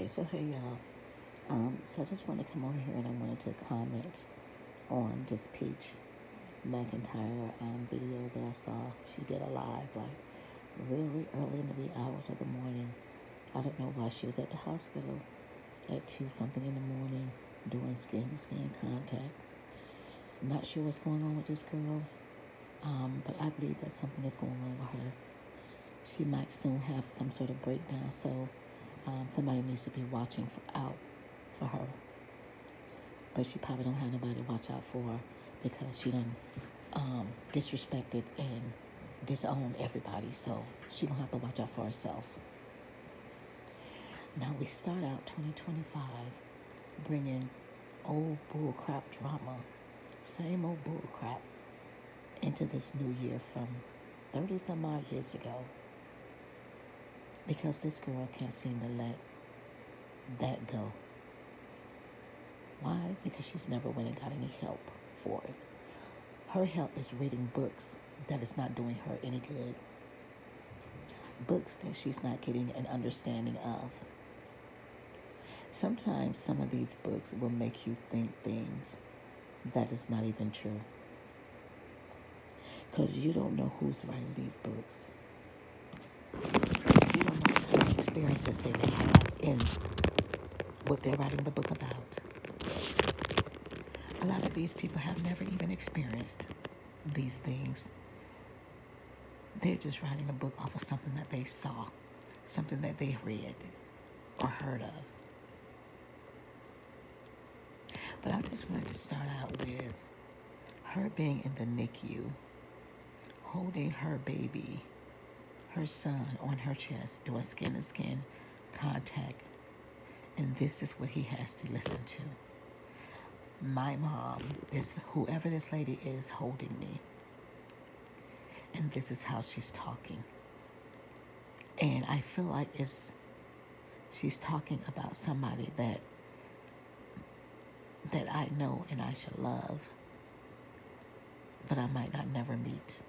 So hey y'all. So I just want to come over here and I wanted to comment on this Peach McIntyre video that I saw. She did a live like really early in the wee hours of the morning. I don't know why she was at the hospital at 2 something in the morning doing skin to skin contact. I'm not sure what's going on with this girl, but I believe that something is going on with her. She might soon have some sort of breakdown, so somebody needs to be watching out for her. But she probably don't have nobody to watch out for her because she done disrespected and disowned everybody. So she gonna have to watch out for herself. Now we start out 2025 bringing old bullcrap drama, same old bullcrap into this new year from 30 some odd years ago. Because this girl can't seem to let that go. Why? Because she's never went and got any help for it. Her help is reading books that is not doing her any good. Books that she's not getting an understanding of. Sometimes some of these books will make you think things that is not even true. Because you don't know who's writing these books. You don't know what kind of experiences they may have in what they're writing the book about. A lot of these people have never even experienced these things. They're just writing a book off of something that they saw, something that they read or heard of. But I just wanted to start out with her being in the NICU, holding her baby, her son, on her chest, doing skin-to-skin contact. And this is what he has to listen to. My mom, whoever this lady is, holding me. And this is how she's talking. And I feel like she's talking about somebody that I know and I should love, but I might not never meet.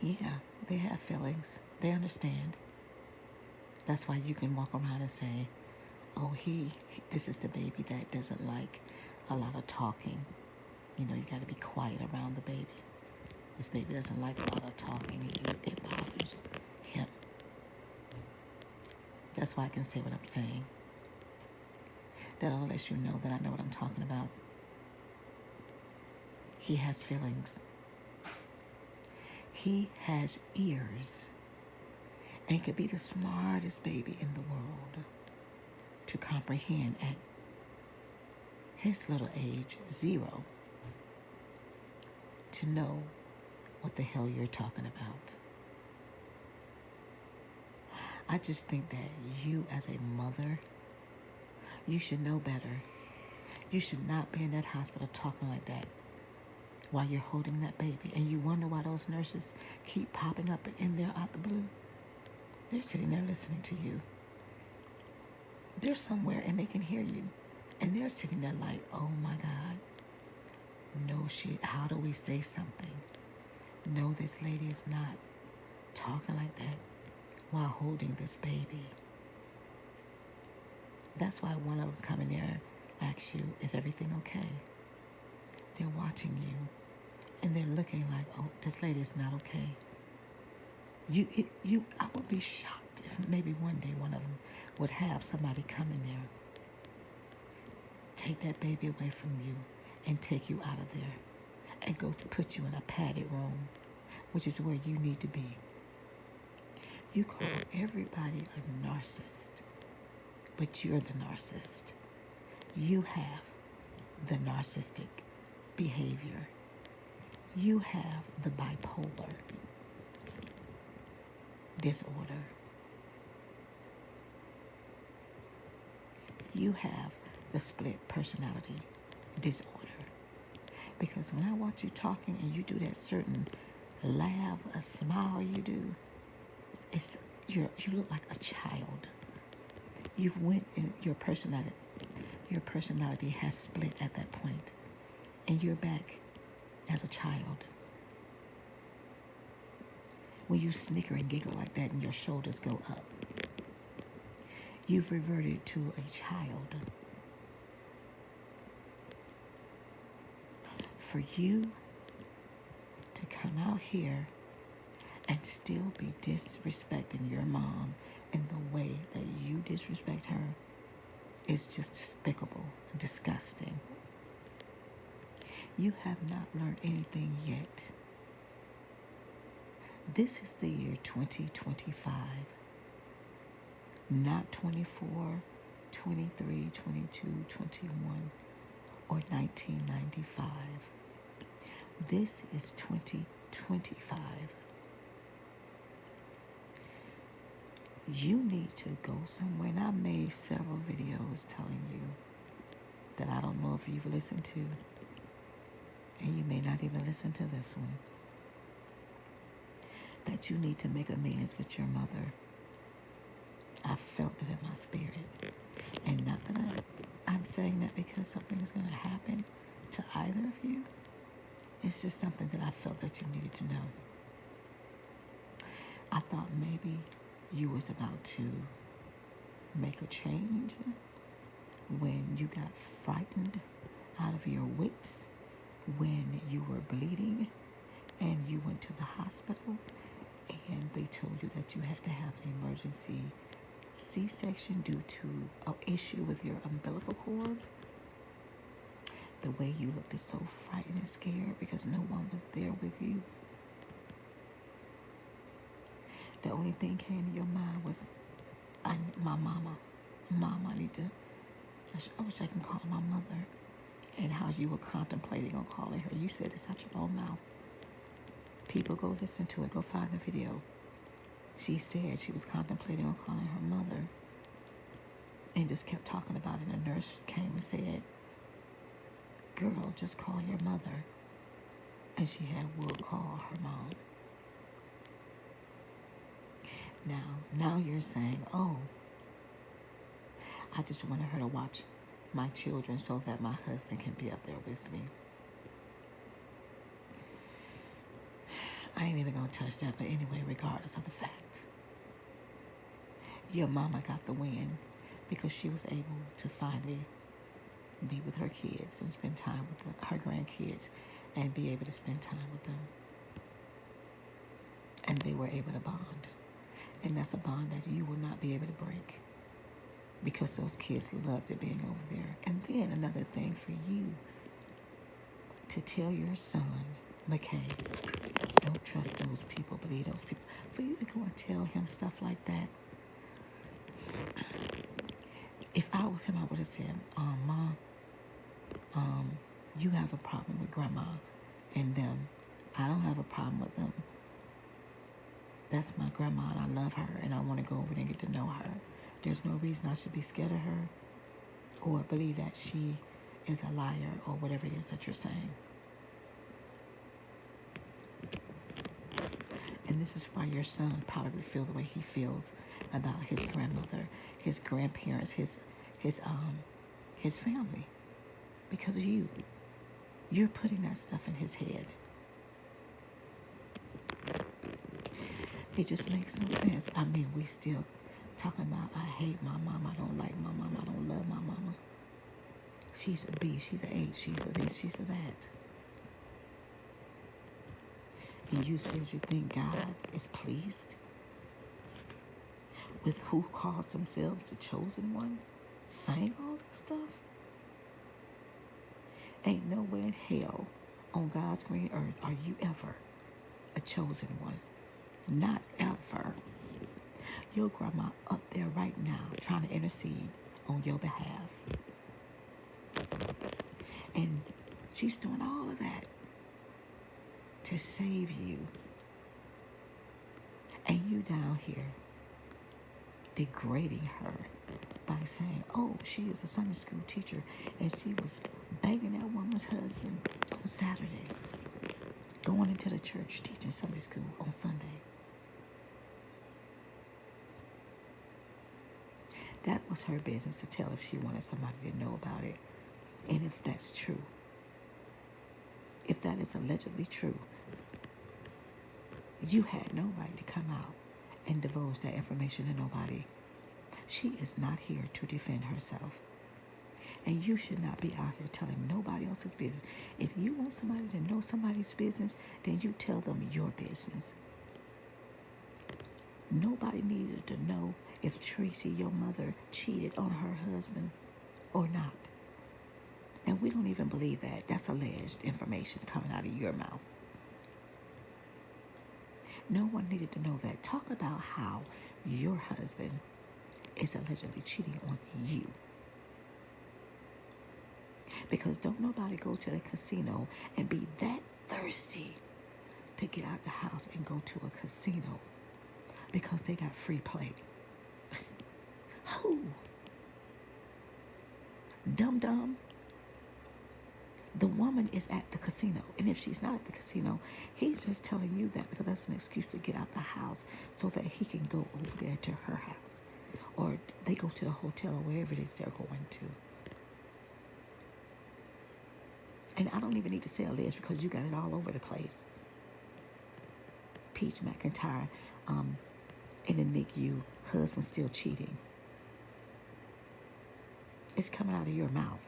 Yeah, they have feelings. They understand. That's why you can walk around and say, oh, this is the baby that doesn't like a lot of talking. You know, you got to be quiet around the baby. This baby doesn't like a lot of talking. It bothers him. That's why I can say what I'm saying. That'll let you know that I know what I'm talking about. He has feelings. He has ears. And could be the smartest baby in the world to comprehend at his little age, 0, to know what the hell you're talking about. I just think that you as a mother, you should know better. You should not be in that hospital talking like that while you're holding that baby. And you wonder why those nurses keep popping up in there out the blue. They're sitting there listening to you. They're somewhere and they can hear you. And they're sitting there like, oh my God. No shit. How do we say something? No, this lady is not talking like that while holding this baby. That's why one of them come in there and asks you, is everything okay? They're watching you and they're looking like, oh, this lady is not okay. I would be shocked if maybe one day one of them would have somebody come in there, take that baby away from you and take you out of there and go to put you in a padded room, which is where you need to be. You call everybody a narcissist, but you're the narcissist. You have the narcissistic behavior. You have the bipolar disorder. You have the split personality disorder. Because when I watch you talking and you do that certain laugh, a smile you do, you look like a child. You've went in your personality has split at that point, and you're back as a child. When you snicker and giggle like that and your shoulders go up, You've reverted to a child. For you to come out here and still be disrespecting your mom in the way that you disrespect her is just despicable and disgusting. You have not learned anything yet. This is the year 2025, not 24, 23, 22, 21, or 1995. This is 2025. You need to go somewhere, and I made several videos telling you that I don't know if you've listened to, and you may not even listen to this one, that you need to make amends with your mother. I felt it in my spirit. And not that I'm saying that because something is going to happen to either of you. It's just something that I felt that you needed to know. I thought maybe you was about to make a change when you got frightened out of your wits, when you were bleeding and you went to the hospital and they told you that you had to have an emergency C-section due to an issue with your umbilical cord. The way you looked is so frightened and scared because no one was there with you. The only thing came to your mind was, my mama. Mom, I wish I can call my mother. And how you were contemplating on calling her. You said this out your own mouth. People, go listen to it. Go find the video. She said she was contemplating on calling her mother and just kept talking about it. And the nurse came and said, girl, just call your mother. And she would call her mom. Now you're saying, oh, I just wanted her to watch my children so that my husband can be up there with me. I ain't even gonna touch that, but anyway, regardless of the fact, your mama got the win because she was able to finally be with her kids and spend time with her grandkids and be able to spend time with them. And they were able to bond. And that's a bond that you will not be able to break because those kids loved it being over there. And then another thing for you to tell your son, McKay, don't trust those people, believe those people. For you to go and tell him stuff like that. If I was him, I would have said, Mom, you have a problem with Grandma and them. I don't have a problem with them. That's my grandma and I love her and I want to go over there and get to know her. There's no reason I should be scared of her or believe that she is a liar or whatever it is that you're saying. And this is why your son probably feels the way he feels about his grandmother, his grandparents, his family. Because of you. You're putting that stuff in his head. It just makes no sense. I mean, we still talking about, I hate my mom, I don't like my mom, I don't love my mama. She's a B, she's an H, she's a this, she's a that. And you seriously think God is pleased with who calls themselves the chosen one, saying all this stuff? Ain't nowhere in hell on God's green earth are you ever a chosen one. Not ever. Your grandma up there right now trying to intercede on your behalf. And she's doing all of that to save you. And you down here degrading her by saying, oh, she is a Sunday school teacher and she was banging that woman's husband on Saturday, going into the church teaching Sunday school on Sunday. That was her business to tell if she wanted somebody to know about it. And if that's true, if that is allegedly true, you had no right to come out and divulge that information to nobody. She is not here to defend herself. And you should not be out here telling nobody else's business. If you want somebody to know somebody's business, then you tell them your business. Nobody needed to know if Treasie, your mother, cheated on her husband or not. And we don't even believe that. That's alleged information coming out of your mouth. No one needed to know that. Talk about how your husband is allegedly cheating on you. Because don't nobody go to the casino and be that thirsty to get out the house and go to a casino because they got free play. Who? Dum-dum. The woman is at the casino. And if she's not at the casino, he's just telling you that because that's an excuse to get out the house so that he can go over there to her house. Or they go to the hotel or wherever it is they're going to. And I don't even need to say a list because you got it all over the place. Peach McIntyre in the Nicu, husband still cheating. It's coming out of your mouth.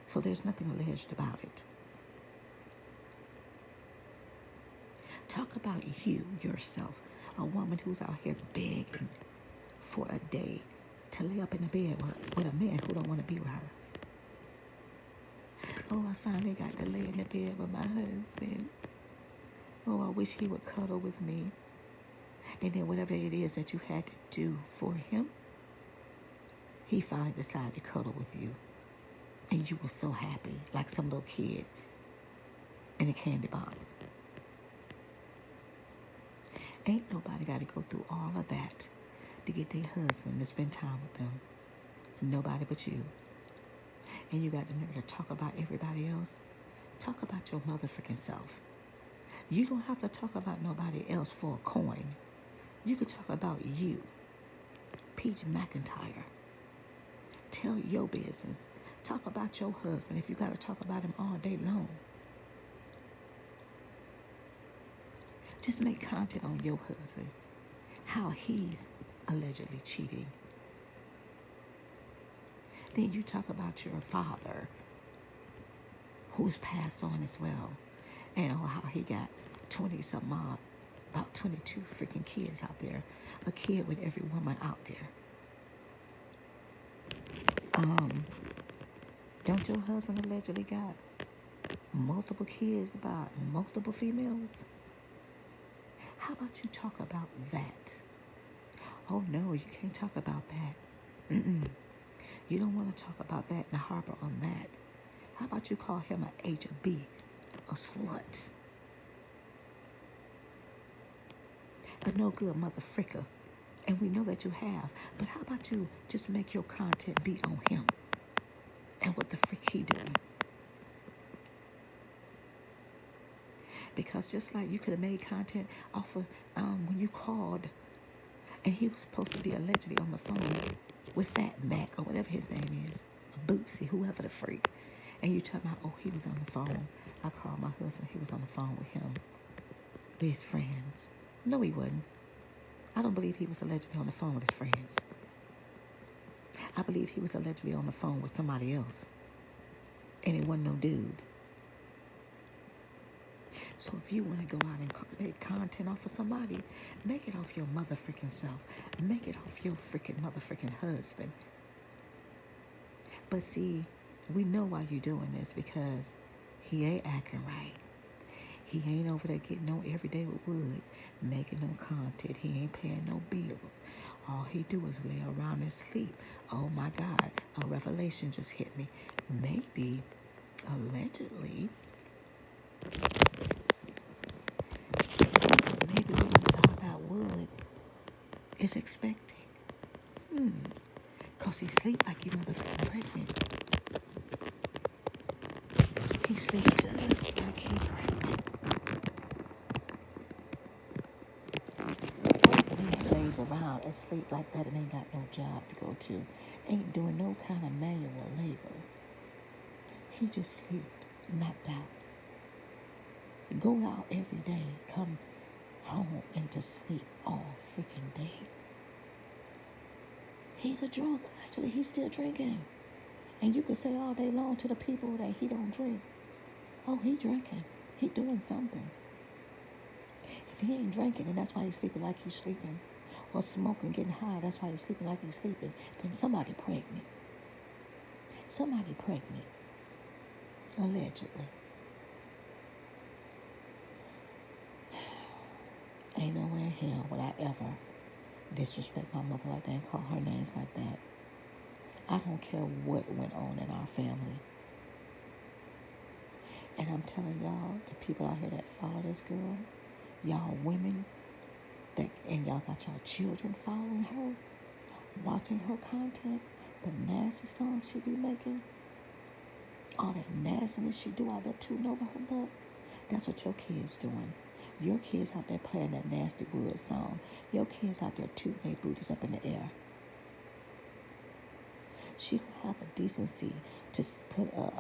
So there's nothing alleged about it. Talk about you, yourself, a woman who's out here begging for a day to lay up in the bed with a man who don't want to be with her. Oh, I finally got to lay in the bed with my husband. Oh, I wish he would cuddle with me. And then whatever it is that you had to do for him, he finally decided to cuddle with you. And you were so happy, like some little kid in a candy box. Ain't nobody got to go through all of that to get their husband to spend time with them. Nobody but you. And you got the nerve to talk about everybody else. Talk about your motherfucking self. You don't have to talk about nobody else for a coin. You can talk about you, Peach McIntyre. Tell your business. Talk about your husband if you got to talk about him all day long. Just make content on your husband, how he's allegedly cheating. Then you talk about your father, who's passed on as well, and how he got 20-something odd, about 22 freaking kids out there, a kid with every woman out there. Don't your husband allegedly got multiple kids by multiple females? How about you talk about that? Oh no, you can't talk about that. You don't want to talk about that and harbor on that. How about you call him an HB, a slut, a no good mother fricker? And we know that you have. But how about you just make your content be on him and what the freak he doing? Because just like you could have made content off of when you called and he was supposed to be allegedly on the phone with Fat Mac or whatever his name is, Bootsy, whoever the freak. And you tell me, oh, he was on the phone. I called my husband. He was on the phone with him, with his friends. No, he wasn't. I don't believe he was allegedly on the phone with his friends. I believe he was allegedly on the phone with somebody else. And it wasn't no dude. So if you want to go out and make content off of somebody, make it off your mother freaking self. Make it off your freaking mother freaking husband. But see, we know why you're doing this, because he ain't acting right. He ain't over there getting no everyday with wood, making no content. He ain't paying no bills. All he do is lay around and sleep. Oh my God, a revelation just hit me. Maybe, allegedly, maybe what all that wood is expecting. Cause he sleep like he motherfucking pregnant. He sleeps just like he pregnant. He lays around and sleep like that and ain't got no job to go to. Ain't doing no kind of manual labor. He just sleep, knocked out. Go out every day, come home and just sleep all freaking day. He's a drunk. Actually, he's still drinking. And you can say all day long to the people that he don't drink. Oh, he drinking. He doing something. If he ain't drinking and that's why he's sleeping like he's sleeping, or smoking, getting high, that's why he's sleeping like he's sleeping, then somebody pregnant. Somebody pregnant. Allegedly. Ain't nowhere in hell would I ever disrespect my mother like that and call her names like that. I don't care what went on in our family. And I'm telling y'all, the people out here that follow this girl, y'all women, and y'all got y'all children following her, watching her content, the nasty songs she be making, all that nastiness she do out there tooting over her butt, that's what your kids doing. Your kids out there playing that nasty wood song. Your kids out there tooting their booties up in the air. She don't have the decency to put a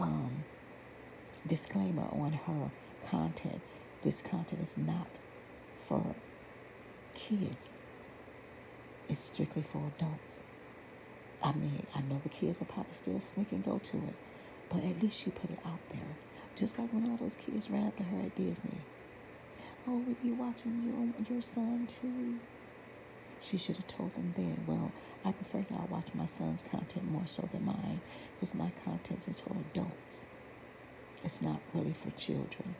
disclaimer on her content. This content is not for kids. It's strictly for adults. I mean, I know the kids will probably still sneak and go to it, but at least she put it out there. Just like when all those kids ran up to her at Disney. Oh, we be watching your son too. She should have told them then, well, I prefer y'all watch my son's content more so than mine, because my content is for adults. It's not really for children.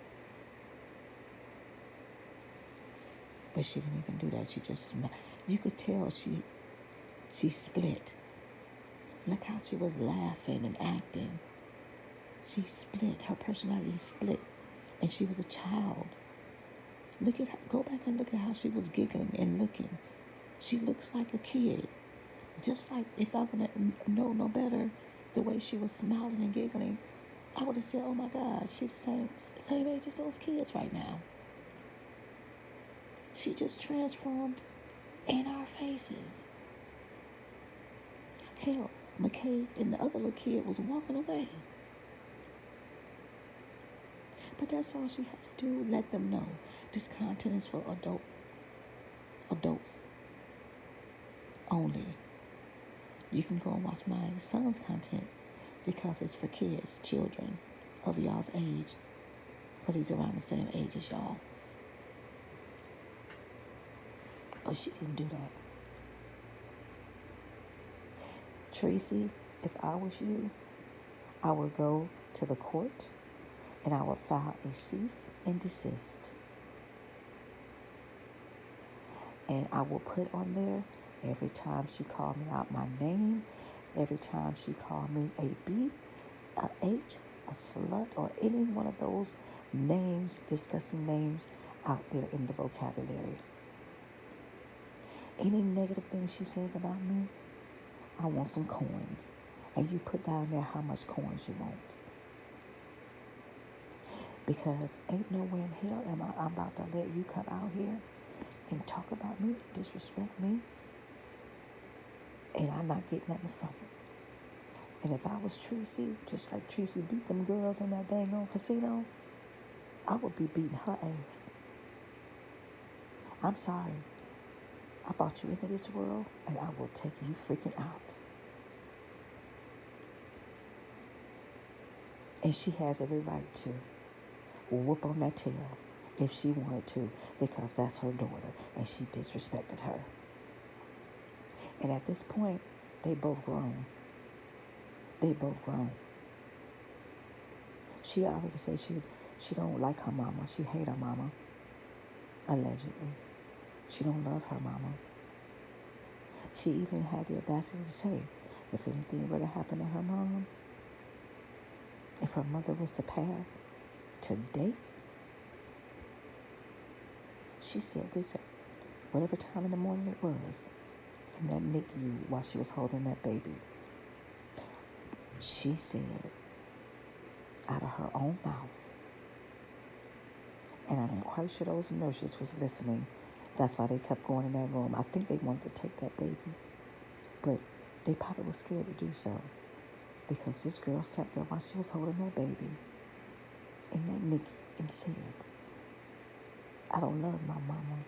But she didn't even do that. She just smiled. You could tell she split. Look how she was laughing and acting. She split. Her personality split. And she was a child. Go back and look at how she was giggling and looking. She looks like a kid. Just like if I would know no better, the way she was smiling and giggling, I would have said, oh my God, she's the same age as those kids right now. She just transformed in our faces. Hell, McKay and the other little kid was walking away. But that's all she had to do, let them know this content is for adults only. You can go and watch my son's content because it's for kids, children of y'all's age, because he's around the same age as y'all. But she didn't do that. Treasie, if I was you, I would go to the court and I would file a cease and desist. And I will put on there every time she called me out my name, every time she called me a B, a H, a slut, or any one of those names, discussing names out there in the vocabulary. Any negative thing she says about me, I want some coins. And you put down there how much coins you want. Because ain't no way in hell am I about to let you come out here and talk about me, disrespect me, and I'm not getting nothing from it. And if I was Treasie, just like Treasie beat them girls in that dang old casino, I would be beating her ass. I'm sorry. I brought you into this world, and I will take you freaking out. And she has every right to whoop on that tail if she wanted to, because that's her daughter, and she disrespected her. And at this point, they both grown. They both grown. She already said she don't like her mama. She hate her mama, allegedly. She don't love her mama. She even had the audacity to say, if anything were to happen to her mom, if her mother was to pass today, she said this at whatever time in the morning it was, in that NICU while she was holding that baby. She said out of her own mouth, and I'm quite sure those nurses was listening. That's why they kept going in that room. I think they wanted to take that baby, but they probably were scared to do so, because this girl sat there while she was holding that baby in that NICU and said, I don't love my mama.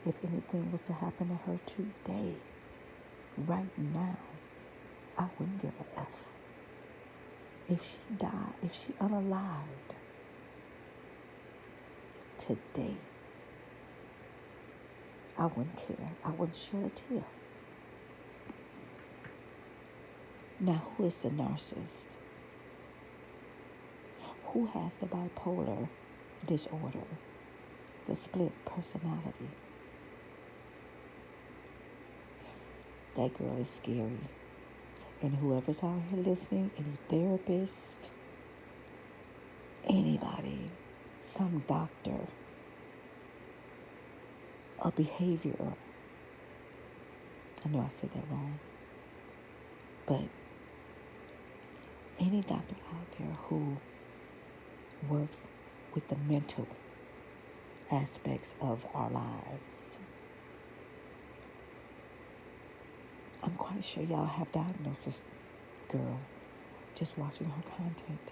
If anything was to happen to her today, right now, I wouldn't give a F. If she died, if she unalived today, I wouldn't care. I wouldn't shed a tear. Now, who is the narcissist? Who has the bipolar disorder, the split personality? That girl is scary. And whoever's out here listening, any therapist, anybody, some doctor, a behavioral. I know I said that wrong. But any doctor out there who works with the mental aspects of our lives, I'm quite sure y'all have diagnosed this girl just watching her content.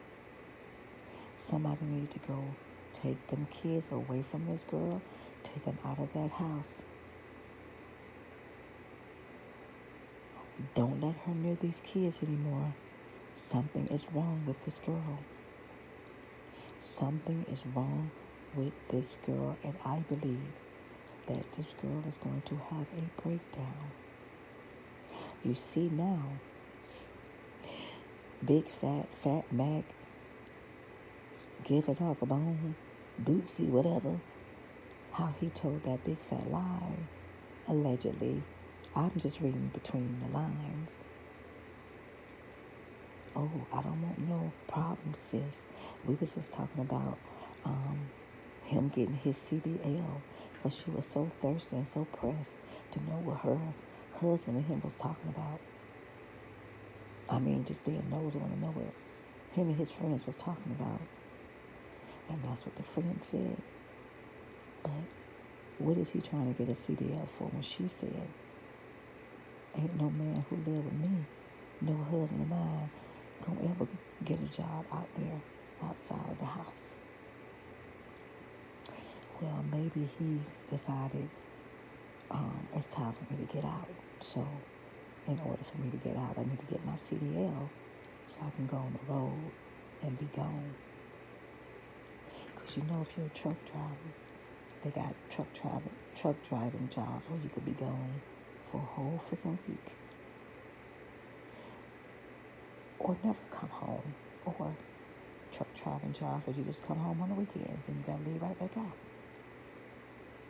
Somebody needs to go take them kids away from this girl, take them out of that house. Don't let her near these kids anymore. Something is wrong with this girl. Something is wrong with this girl, and I believe that this girl is going to have a breakdown. You see now, big fat Mac, give a dog a bone, Bootsy, whatever, how he told that big fat lie, allegedly. I'm just reading between the lines. Oh, I don't want no problems, sis. We was just talking about him getting his CDL because she was so thirsty and so pressed to know what her husband and him was talking about. I mean, just being nosy, want to know what him and his friends was talking about. And that's what the friend said. But what is he trying to get a CDL for when she said, ain't no man who live with me, no husband of mine, gonna ever get a job out there outside of the house? Well, maybe he's decided it's time for me to get out. So in order for me to get out, I need to get my CDL so I can go on the road and be gone. Because you know, if you're a truck driver, they got truck driving jobs where you could be gone for a whole freaking week. Or never come home. Or truck driving jobs where you just come home on the weekends and you gotta leave right back out.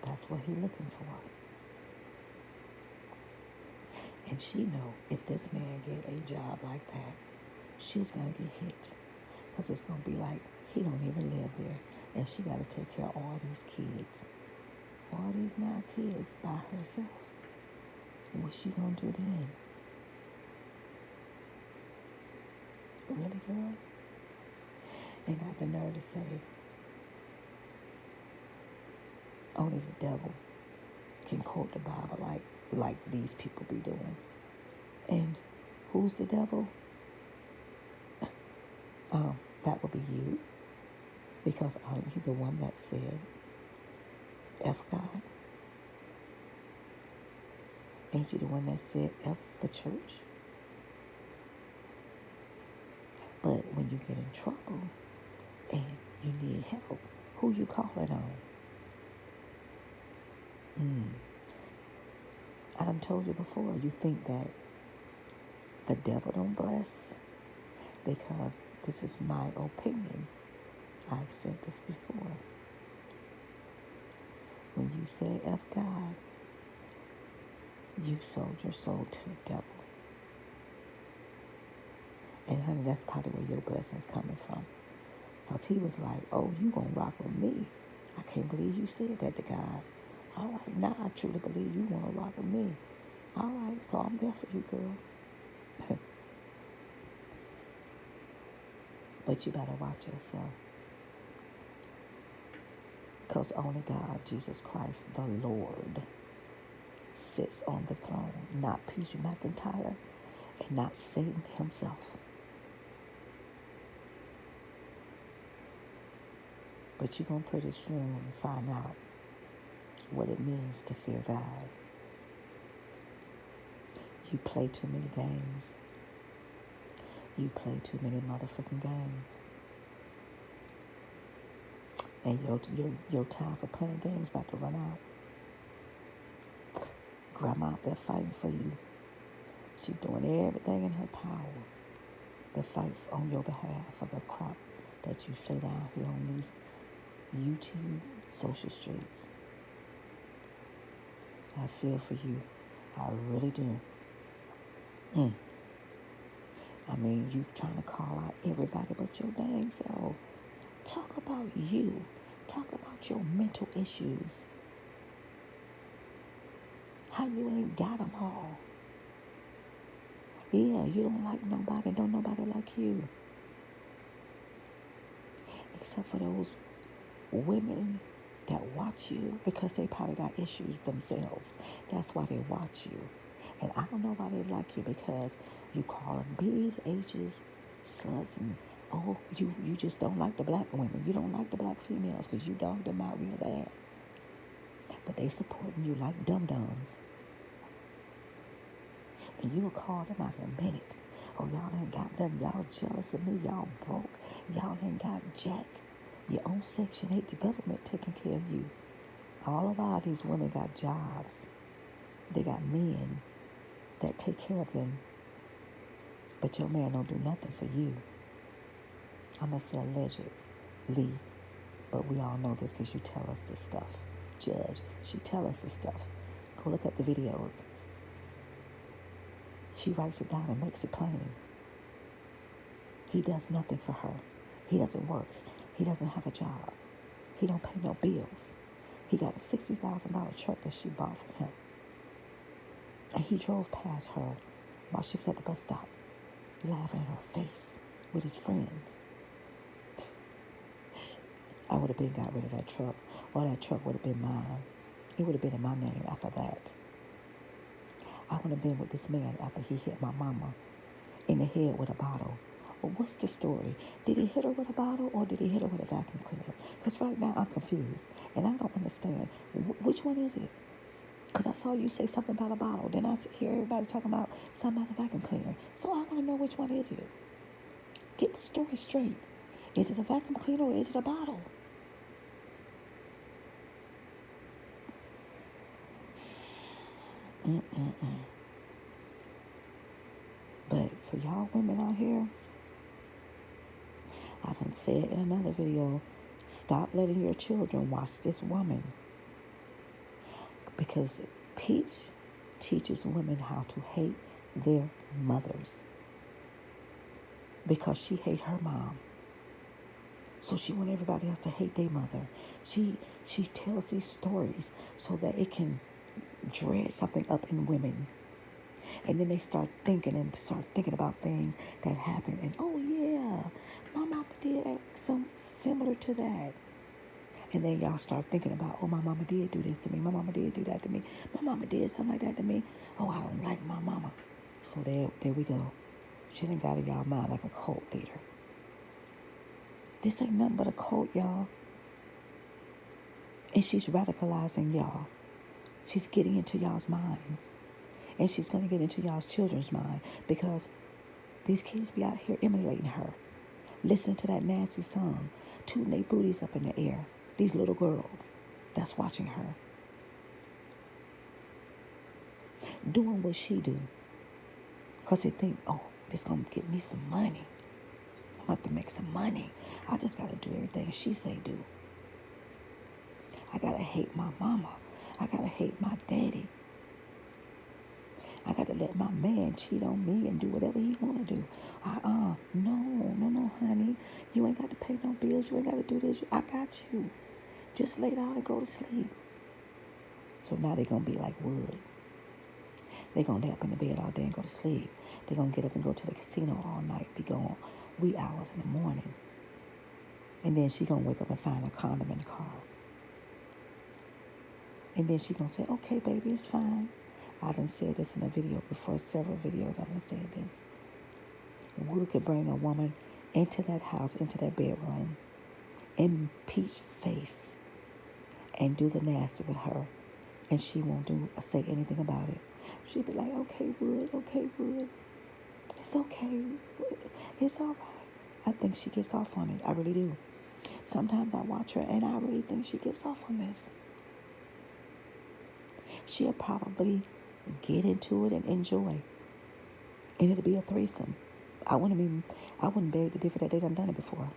That's what he's looking for. And she know if this man get a job like that, she's gonna get hit. Because it's gonna be like, he don't even live there. And she gotta take care of all these kids. All these 9 kids by herself. What's she gonna do then? Really, girl? And got the nerve to say, only the devil can quote the Bible like these people be doing. And who's the devil? That would be you. Because aren't you the one that said, F God? Ain't you the one that said, F the church? But when you get in trouble and you need help, who you calling on? I done told you before, you think that the devil don't bless? Because this is my opinion. I've said this before. When you say F God, you sold your soul to the devil. And honey, that's probably where your blessing's coming from. Because he was like, oh, you gonna rock with me. I can't believe you said that to God. All right, now I truly believe you want to rock with me. All right, so I'm there for you, girl. But you better watch yourself. Because only God, Jesus Christ, the Lord, sits on the throne. Not P.J. McIntyre and not Satan himself. But you're going to pretty soon find out what it means to fear God. You play too many games. You play too many motherfucking games. And your time for playing games about to run out. Grandma out there fighting for you. She's doing everything in her power to fight on your behalf for the crap that you say down here on these YouTube social streets. I feel for you. I really do. I mean, you trying to call out everybody but your dang self. Talk about you. Talk about your mental issues. How you ain't got them all. Yeah, you don't like nobody. Don't nobody like you. Except for those women that watch you because they probably got issues themselves. That's why they watch you. And I don't know why they like you because you call them B's, H's, sluts, and you just don't like the black women. You don't like the black females because you dog them out real bad. But they supporting you like dum-dums. And you'll call them out in a minute. Oh, y'all ain't got nothing. Y'all jealous of me. Y'all broke. Y'all ain't got jack. Your own Section 8, the government taking care of you. All of all these women got jobs. They got men that take care of them. But your man don't do nothing for you. I'm going to say allegedly, but we all know this because you tell us this stuff. Judge, she tell us this stuff. Go look up the videos. She writes it down and makes it plain. He does nothing for her. He doesn't work. He doesn't have a job. He don't pay no bills. He got a $60,000 truck that she bought for him. And he drove past her while she was at the bus stop, laughing in her face with his friends. I would have been got rid of that truck, or that truck would have been mine. It would have been in my name after that. I would have been with this man after he hit my mama in the head with a bottle. Well, what's the story? Did he hit her with a bottle or did he hit her with a vacuum cleaner? Because right now I'm confused and I don't understand. Which one is it? Because I saw you say something about a bottle. Then I hear everybody talking about something about a vacuum cleaner. So I want to know which one is it. Get the story straight. Is it a vacuum cleaner or is it a bottle? But for y'all women out here, I done said in another video, stop letting your children watch this woman. Because Peach teaches women how to hate their mothers. Because she hate her mom. So she want everybody else to hate their mother. She tells these stories so that it can dread something up in women. And then they start thinking about things that happened. And oh yeah, my mama did some similar to that. And then y'all start thinking about, oh, my mama did do this to me. My mama did do that to me. My mama did something like that to me. Oh, I don't like my mama. So there we go. She done got in y'all mind like a cult leader. This ain't nothing but a cult, y'all. And she's radicalizing y'all. She's getting into y'all's minds. And she's going to get into y'all's children's mind because these kids be out here emulating her. Listening to that nasty song. Tooting their booties up in the air. These little girls that's watching her. Doing what she do. Because they think, oh, this going to get me some money. I'm about to make some money. I just got to do everything she say do. I got to hate my mama. I got to hate my daddy. I got to let my man cheat on me and do whatever he want to do. No, honey. You ain't got to pay no bills. You ain't got to do this. I got you. Just lay down and go to sleep. So now they're going to be like wood. They're going to lay up in the bed all day and go to sleep. They're going to get up and go to the casino all night, be gone wee hours in the morning. And then she going to wake up and find a condom in the car. And then she going to say, okay, baby, it's fine. I done said this in a video before, several videos I done said this. Wood could bring a woman into that house, into that bedroom, in Peach face, and do the nasty with her. And she won't say anything about it. She'd be like, okay, Wood, okay, Wood. It's okay. It's all right. I think she gets off on it. I really do. Sometimes I watch her and I really think she gets off on this. She'll probably get into it and enjoy. And it'll be a threesome. I wouldn't beg to differ that they done it before.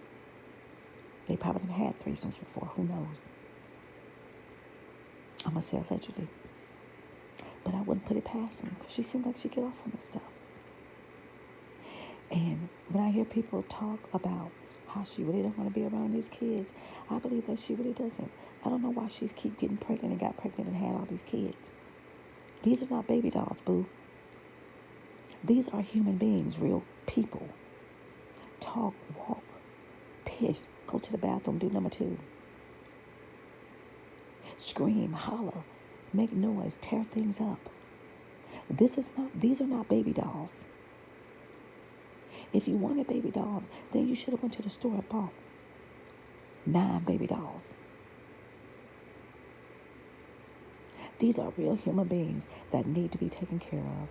They probably done had threesomes before. Who knows? I'm going to say allegedly. But I wouldn't put it past them because she seemed like she get off on this stuff. And when I hear people talk about how she really don't want to be around these kids, I believe that she really doesn't. I don't know why she's keep getting pregnant and got pregnant and had all these kids. These are not baby dolls, boo. These are human beings, real people. Talk, walk, piss, go to the bathroom, do number 2. Scream, holler, make noise, tear things up. These are not baby dolls. If you wanted baby dolls, then you should have went to the store and bought 9 baby dolls. These are real human beings that need to be taken care of.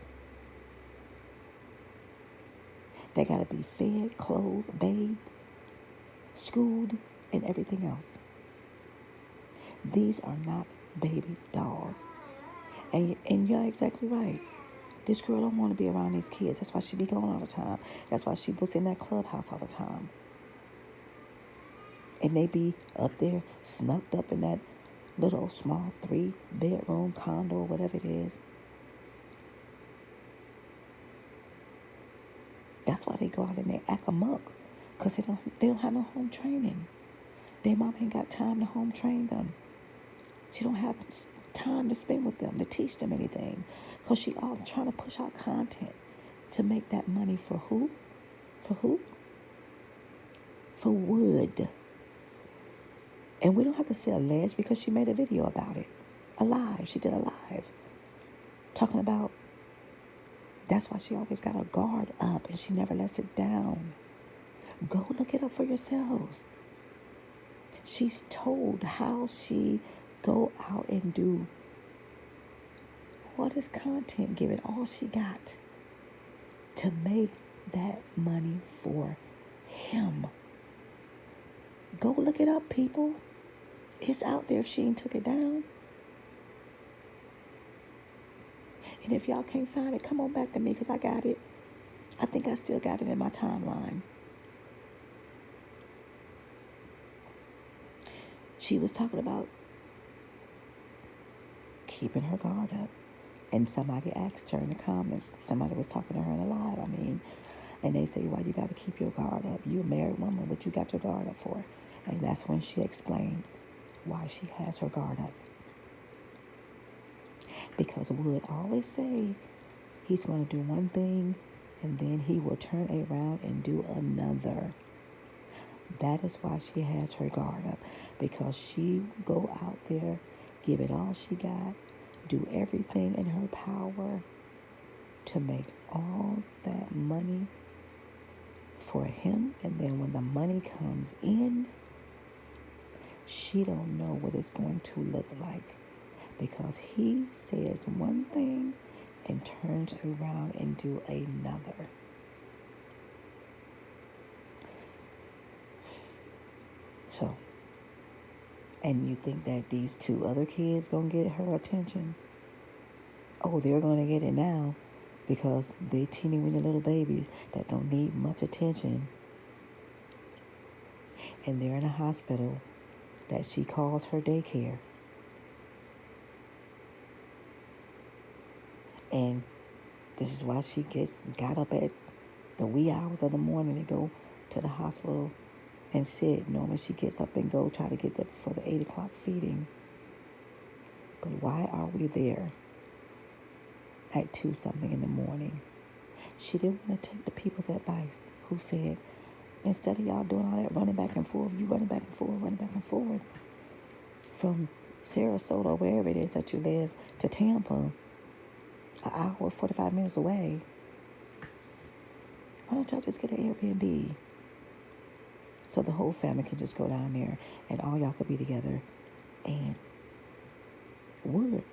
They got to be fed, clothed, bathed, schooled, and everything else. These are not baby dolls. And you're exactly right. This girl don't want to be around these kids. That's why she be gone all the time. That's why she was in that clubhouse all the time. And they be up there, snugged up in that little small 3-bedroom condo or whatever it is. That's why they go out and they act amok. Because they don't have no home training. Their mom ain't got time to home train them. She don't have time to spend with them, to teach them anything. Because she all trying to push out content to make that money for who? For who? For Wood. And we don't have to say alleged because she made a video about it. A live. She did a live. Talking about that's why she always got her guard up and she never lets it down. Go look it up for yourselves. She's told how she go out and do all this content, give it all she got to make that money for him. Go look it up, people. It's out there if she ain't took it down. And if y'all can't find it, come on back to me because I got it. I think I still got it in my timeline. She was talking about keeping her guard up. And somebody asked her in the comments, somebody was talking to her in a live, and they say, why you got to keep your guard up? You're a married woman, what you got your guard up for? And that's when she explained why she has her guard up. Because Wood always say he's going to do one thing and then he will turn around and do another. That is why she has her guard up. Because she go out there, give it all she got, do everything in her power to make all that money for him. And then when the money comes in, she don't know what it's going to look like. Because he says one thing and turns around and do another. So, and you think that these 2 other kids gonna get her attention? Oh, they're gonna get it now because they teeny weeny little babies that don't need much attention. And they're in a hospital that she calls her daycare. And this is why she got up at the wee hours of the morning to go to the hospital and sit. Normally she gets up and go try to get there before the 8 o'clock feeding. But why are we there at 2-something in the morning? She didn't want to take the people's advice who said, instead of y'all doing all that running back and forth, you running back and forth from Sarasota or wherever it is that you live to Tampa, an hour, 45 minutes away. Why don't y'all just get an Airbnb? So the whole family can just go down there and all y'all could be together. And Wood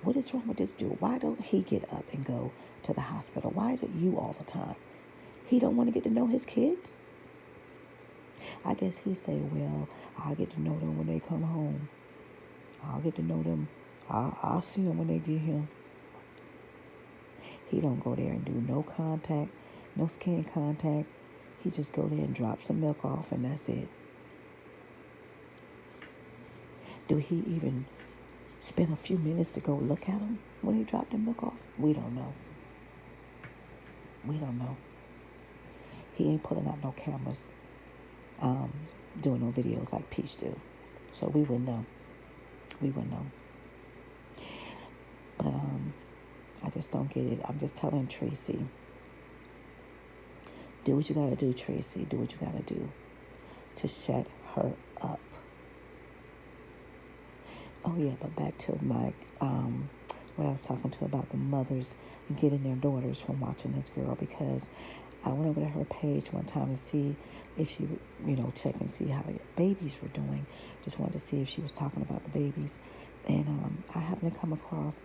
What is wrong with this dude? Why don't he get up and go to the hospital? Why is it you all the time? He don't want to get to know his kids? I guess he say, well, I'll get to know them when they come home. I'll get to know them. I'll see them when they get here. He don't go there and do no contact, no skin contact. He just go there and drop some milk off, and that's it. Do he even spend a few minutes to go look at him when he dropped the milk off? We don't know. We don't know. He ain't pulling out no cameras, doing no videos like Peach do. So we wouldn't know. We wouldn't know. But I just don't get it. I'm just telling Treasie, do what you gotta do, Treasie. Do what you gotta do to shut her up. Oh yeah, but back to my what I was talking to about the mothers getting their daughters from watching this girl, because I went over to her page one time to see if she, check and see how the babies were doing. Just wanted to see if she was talking about the babies. And I happened to come across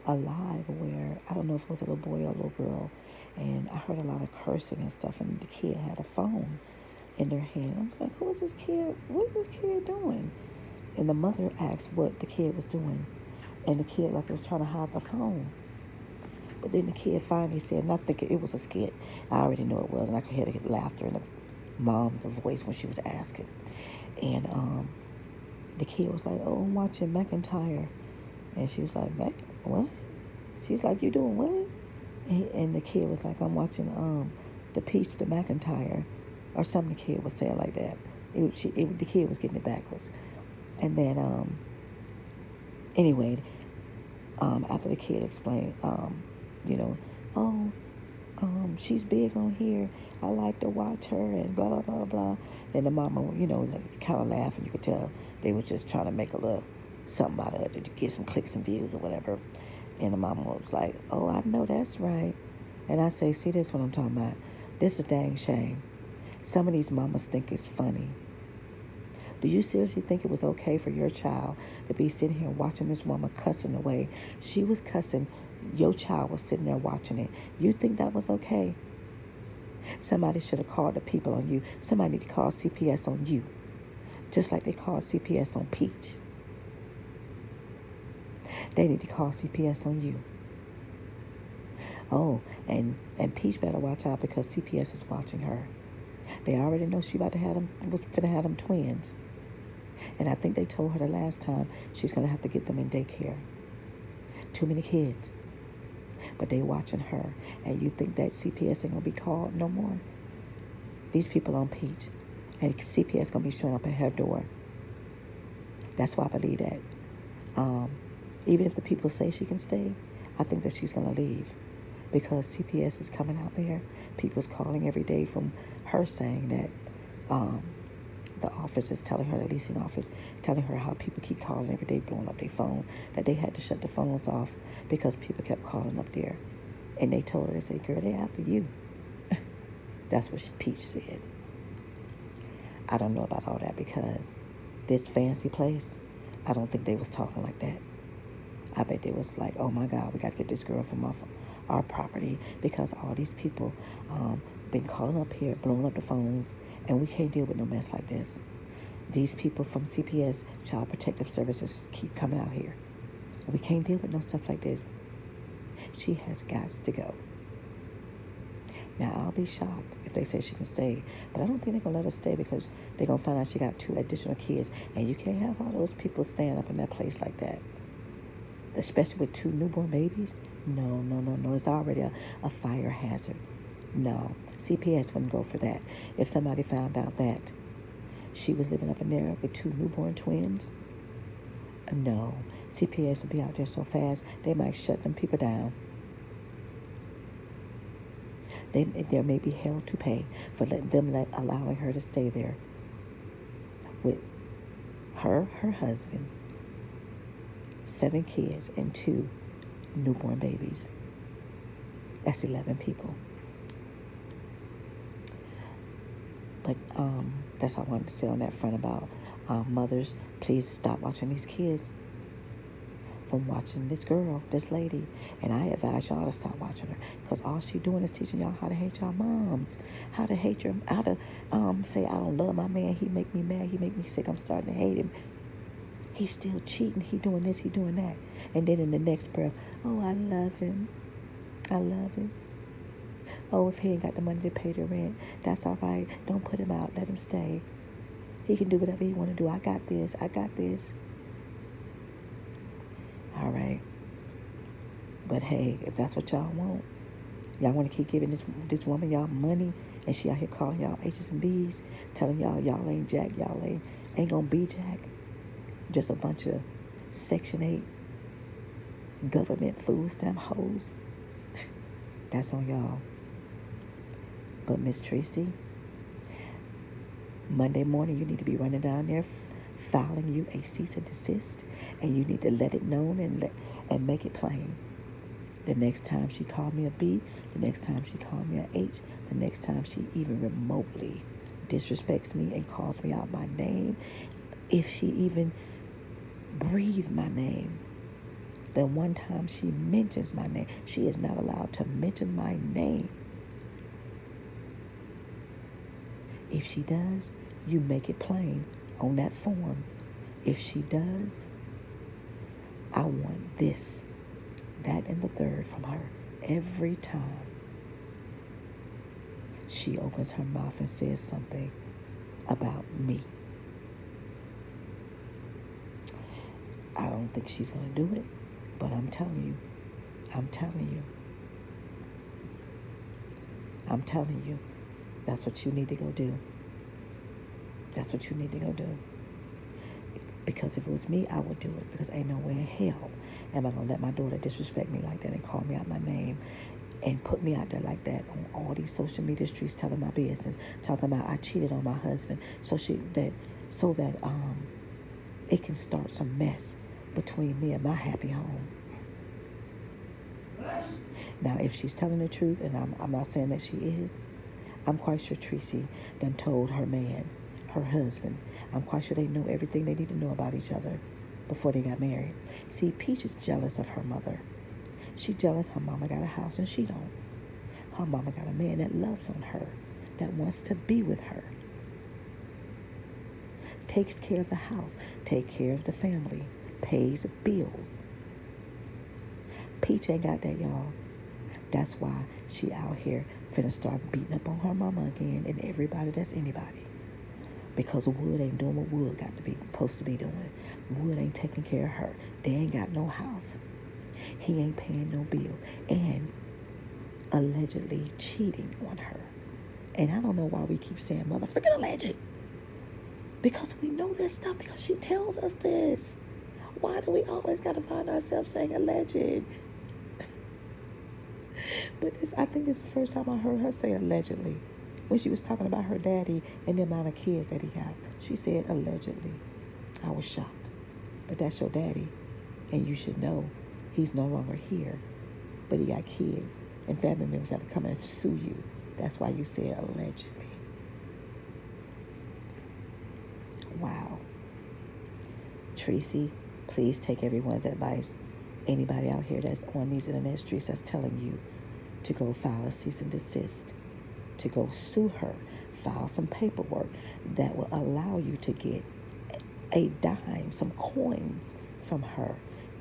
a live where, I don't know if it was a little boy or a little girl, and I heard a lot of cursing and stuff, and the kid had a phone in their hand. I was like, who is this kid? What is this kid doing? And the mother asked what the kid was doing, and the kid was trying to hide the phone. But then the kid finally said, and I think it was a skit. I already knew it was, and I could hear the laughter in the mom's voice when she was asking. And the kid was like, oh, I'm watching McIntyre. And she was like, what? She's like, you doing what? And the kid was like, I'm watching the Peach, the McIntyre, or something. The kid was saying like that. The kid was getting it backwards. And then, anyway, after the kid explained, she's big on here. I like to watch her and blah, blah, blah, blah. Then the mama, kind of laughing. You could tell they was just trying to make a little something out of it to get some clicks and views or whatever. And the mama was like, oh, I know that's right. And I say, see, this what I'm talking about. This is a dang shame. Some of these mamas think it's funny. Do you seriously think it was okay for your child to be sitting here watching this woman cussing away? She was cussing. Your child was sitting there watching it. You think that was okay? Somebody should have called the people on you. Somebody need to call CPS on you. Just like they called CPS on Peach. They need to call CPS on you. Oh, and Peach better watch out because CPS is watching her. They already know she was finna have them twins. And I think they told her the last time she's going to have to get them in daycare. Too many kids. But they watching her. And you think that CPS ain't going to be called no more? These people on Peach. And CPS going to be showing up at her door. That's why I believe that. Even if the people say she can stay, I think that she's going to leave. Because CPS is coming out there. People's calling every day from her saying that the office is telling her, the leasing office, telling her how people keep calling every day, blowing up their phone, that they had to shut the phones off because people kept calling up there. And they told her, they said, girl, they after you. That's what Peach said. I don't know about all that because this fancy place, I don't think they was talking like that. I bet they was like, oh my God, we got to get this girl from off our property because all these people been calling up here, blowing up the phones, and we can't deal with no mess like this. These people from CPS, Child Protective Services, keep coming out here. We can't deal with no stuff like this. She has got to go. Now, I'll be shocked if they say she can stay, but I don't think they're going to let her stay because they're going to find out she got 2 additional kids, and you can't have all those people staying up in that place like that, especially with 2 newborn babies. No. It's already a fire hazard. No, CPS wouldn't go for that. If somebody found out that she was living up in there with 2 newborn twins, no, CPS would be out there so fast, they might shut them people down. There may be hell to pay for allowing her to stay there with her husband, 7 kids, and 2 newborn babies. That's 11 people. But that's all I wanted to say on that front about mothers. Please stop watching these kids. from watching this girl, this lady. And I advise y'all to stop watching her, because all she doing is teaching y'all how to hate y'all moms, how to hate your, how to say, I don't love my man, he make me mad, he make me sick, I'm starting to hate him. He's still cheating, he doing this, he doing that. And then in the next breath, oh, I love him, I love him. Oh, if he ain't got the money to pay the rent, that's all right, don't put him out, let him stay. He can do whatever he want to do. I got this, I got this. All right. But hey, if that's what y'all want to keep giving this woman y'all money, and she out here calling y'all H's and B's, telling y'all ain't jack, y'all ain't gonna be jack. Just a bunch of Section 8 government food stamp hoes. That's on y'all. But Miss Treasie, Monday morning you need to be running down there filing you a cease and desist, and you need to let it known and make it plain. The next time she called me a B, the next time she called me an H, the next time she even remotely disrespects me and calls me out by name, if she even breathes my name, the one time she mentions my name, she is not allowed to mention my name. If she does, you make it plain on that form. If she does, I want this, that, and the third from her every time she opens her mouth and says something about me. I don't think she's going to do it, but I'm telling you, that's what you need to go do. That's what you need to go do. Because if it was me, I would do it. Because ain't no way in hell am I going to let my daughter disrespect me like that and call me out my name and put me out there like that on all these social media streets telling my business, talking about I cheated on my husband so that it can start some mess between me and my happy home. Now, if she's telling the truth, and I'm not saying that she is, I'm quite sure Treasie done told her man, her husband, I'm quite sure they know everything they need to know about each other before they got married. See, Peach is jealous of her mother. She jealous her mama got a house and she don't. Her mama got a man that loves on her, that wants to be with her, takes care of the house, takes care of the family, pays bills. Peach ain't got that, y'all. That's why she out here finna start beating up on her mama again and everybody that's anybody. Because Wood ain't doing what Wood supposed to be doing. Wood ain't taking care of her. They ain't got no house. He ain't paying no bills. And allegedly cheating on her. And I don't know why we keep saying motherfucking alleged. Because we know this stuff, because she tells us this. Why do we always gotta find ourselves saying alleged? But I think this is the first time I heard her say allegedly. When she was talking about her daddy and the amount of kids that he got. She said allegedly. I was shocked. But that's your daddy. And you should know he's no longer here. But he got kids. And family members have to come and sue you. That's why you said allegedly. Wow. Treasie, please take everyone's advice. Anybody out here that's on these internet streets that's telling you to go file a cease and desist, to go sue her, file some paperwork that will allow you to get a dime, some coins from her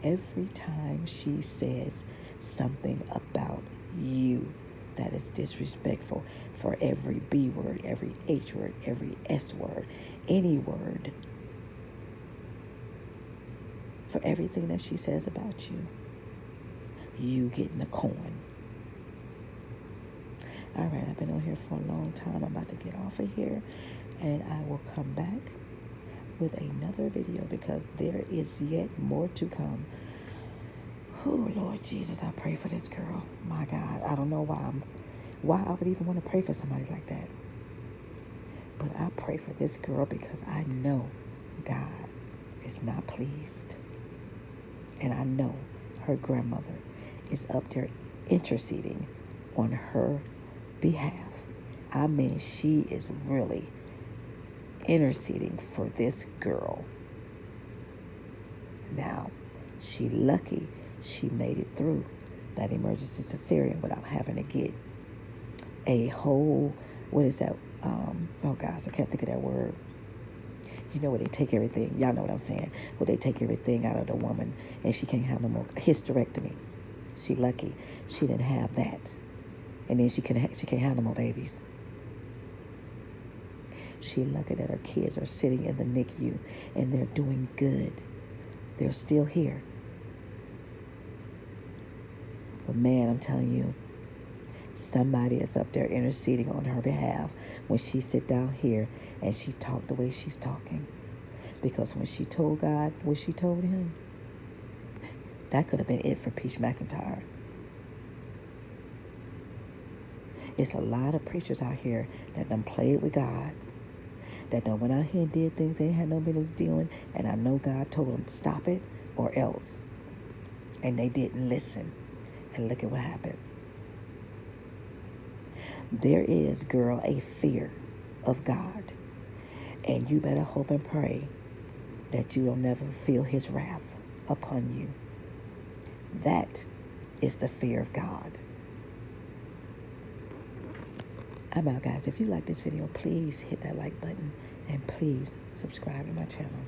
every time she says something about you that is disrespectful. For every B word, every H word, every S word, any word, for everything that she says about you, you getting a coin. All right, I've been on here for a long time. I'm about to get off of here, and I will come back with another video because there is yet more to come. Oh, Lord Jesus, I pray for this girl. My God, I don't know why I would even want to pray for somebody like that. But I pray for this girl because I know God is not pleased. And I know her grandmother is up there interceding on her behalf. I mean, she is really interceding for this girl. Now, She lucky she made it through that emergency cesarean without having to get a whole, what is that? Oh gosh, I can't think of that word. You know where they take everything. Y'all know what I'm saying. Where they take everything out of the woman and she can't have no more hysterectomy. She lucky she didn't have that. And then she can't have no more babies. She lucky that her kids are sitting in the NICU and they're doing good. They're still here. But man, I'm telling you, somebody is up there interceding on her behalf when she sit down here and she talk the way she's talking. Because when she told God what she told him, that could have been it for Peach McIntyre. It's a lot of preachers out here that done played with God, that done went out here and did things they ain't had no business doing, and I know God told them to stop it or else. And they didn't listen. And look at what happened. There is, girl, a fear of God. And you better hope and pray that you don't never feel his wrath upon you. That is the fear of God. I'm out, guys. If you like this video, please hit that like button and please subscribe to my channel.